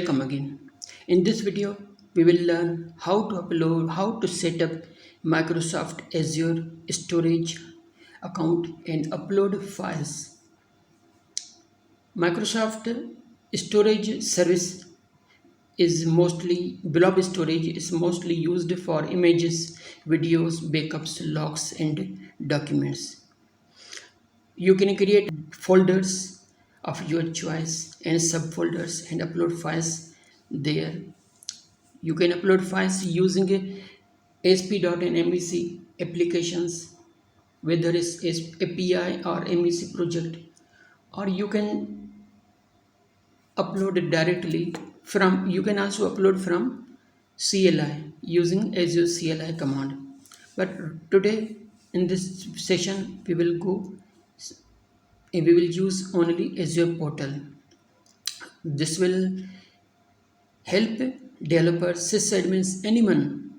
Welcome again. In this video, we will learn how to set up Microsoft Azure storage account and upload files. Microsoft storage service is mostly blob storage is mostly used for images, videos, backups, logs, and documents. You can create folders of your choice and subfolders and upload files there. You can upload files using ASP.NET MVC applications, whether it's API or MVC project, or you can upload it directly from. You can also upload from CLI using Azure CLI command. But today in this session we will use only Azure portal. This will help developers, sysadmins, anyone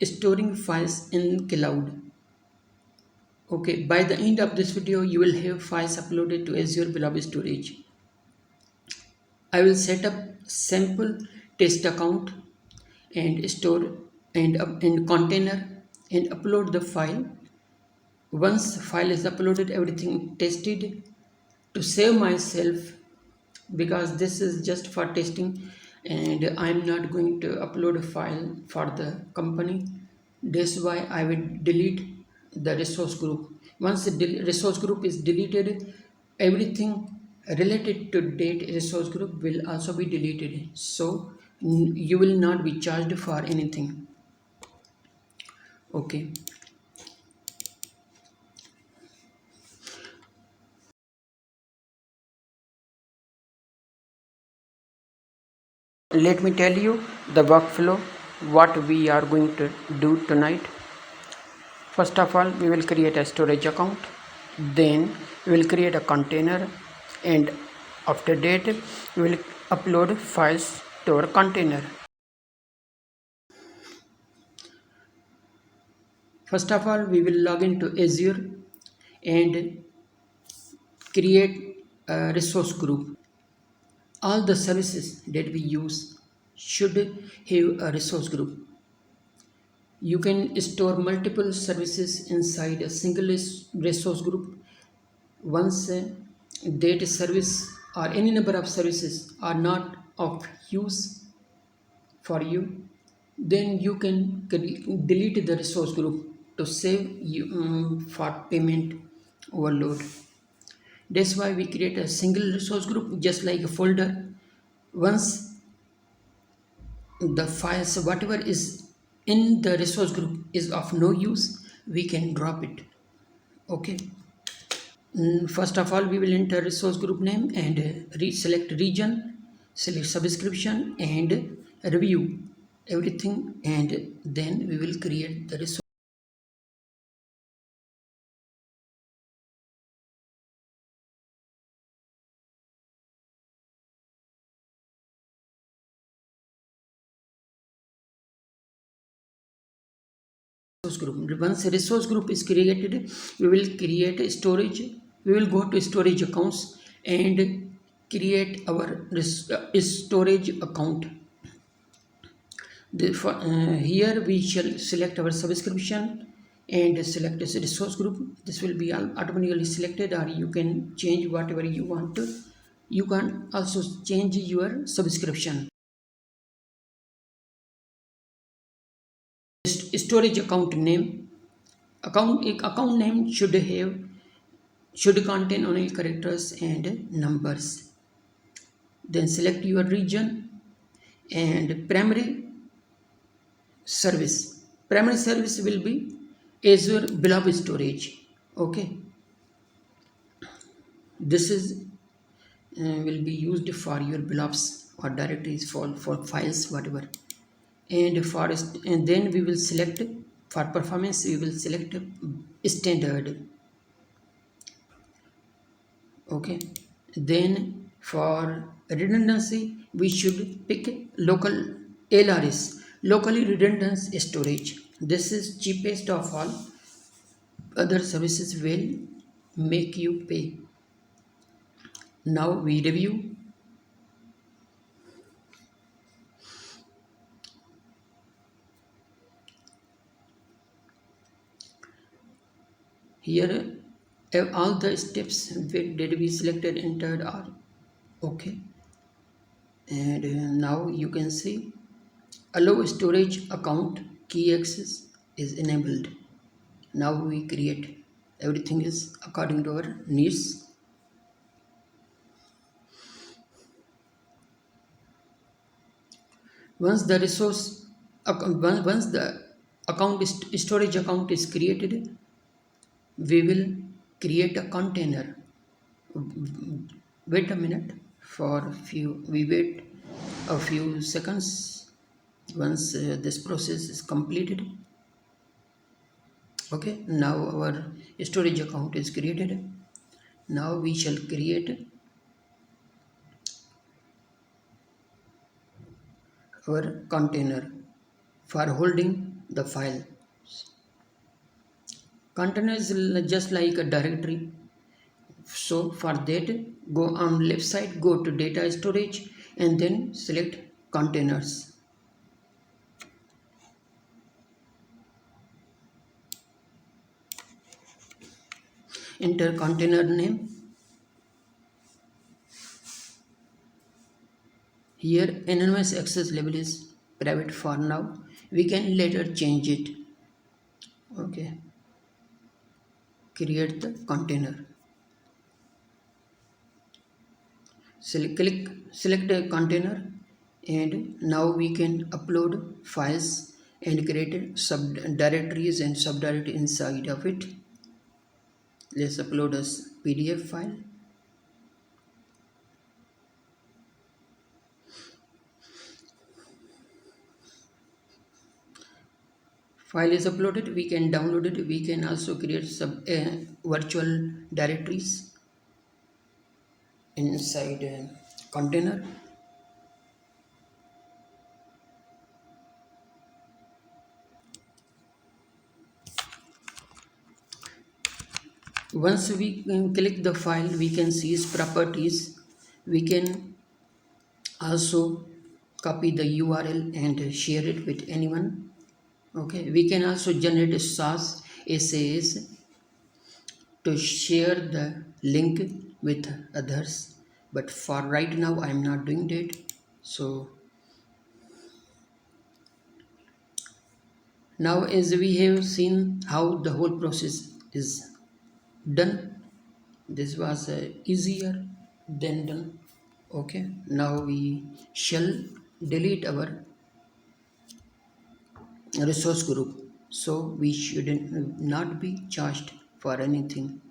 storing files in cloud. Okay, by the end of this video, you will have files uploaded to Azure Blob Storage. I will set up sample test account and store and container and upload the file. Once file is uploaded, everything tested, to save myself, because this is just for testing and I'm not going to upload a file for the company. That's why I will delete the resource group. Once the resource group is deleted, everything related to date resource group will also be deleted, so you will not be charged for anything. Okay, let me tell you the workflow what we are going to do tonight. First of all, we will create a storage account, then we will create a container, and after that we will upload files to our container. First of all, we will log into Azure and create a resource group. All the services that we use should have a resource group. You can store multiple services inside a single resource group. Once that service or any number of services are not of use for you, then you can delete the resource group to save you for payment overload. That's why we create a single resource group, just like a folder. Once the files, whatever is in the resource group is of no use, we can drop it. Okay, first of all, we will enter resource group name and select region, select subscription and review everything, and then we will create the resource group. Once a resource group is created, we will create a storage. We will go to storage accounts and create our storage account. Here we shall select our subscription and select this resource group. This will be automatically selected, or you can change whatever you want to. You can also change your subscription. Storage account name. Account name should contain only characters and numbers. Then select your region and primary service. Primary service will be Azure Blob Storage. Okay, this is will be used for your blobs or directories for files, whatever. And then we will select, for performance we will select standard. Okay, then for redundancy we should pick local LRS, locally redundant storage. This is cheapest of all. Other services will make you pay. Now we review. Here all the steps did we selected entered are okay. And now you can see allow storage account key access is enabled. Now we create everything is according to our needs. Once the once the storage account is created, we will create a container. Wait a minute for few. We wait a few seconds. Once this process is completed, okay. Now our storage account is created. Now we shall create our container for holding the file. Container is just like a directory. So for that, go on left side, go to data storage and then select containers. Enter container name. Here anonymous access level is private for now. We can later change it. Okay. Create the container. Select a container, and now we can upload files and create subdirectories and subdirectory inside of it. Let's upload a PDF file. File is uploaded, we can download it. We can also create virtual directories inside a container. Once we click the file, we can see its properties. We can also copy the URL and share it with anyone. Okay, we can also generate a SAS to share the link with others, but for right now I am not doing that. So now as we have seen how the whole process is done, this was easier than done. Okay, now we shall delete our resource group, so we should not be charged for anything.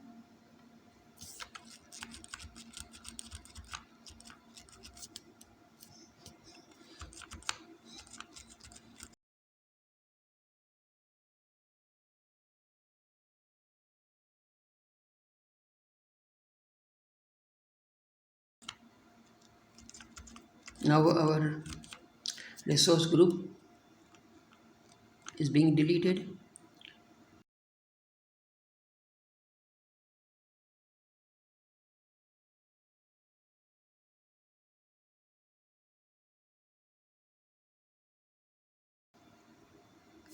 Now our resource group is being deleted.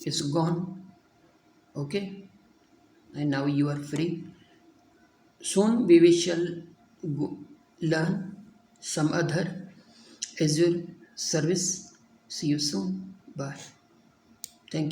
It's gone. Okay, and now you are free. Soon we shall learn some other Azure service. See you soon. Bye. Thank you.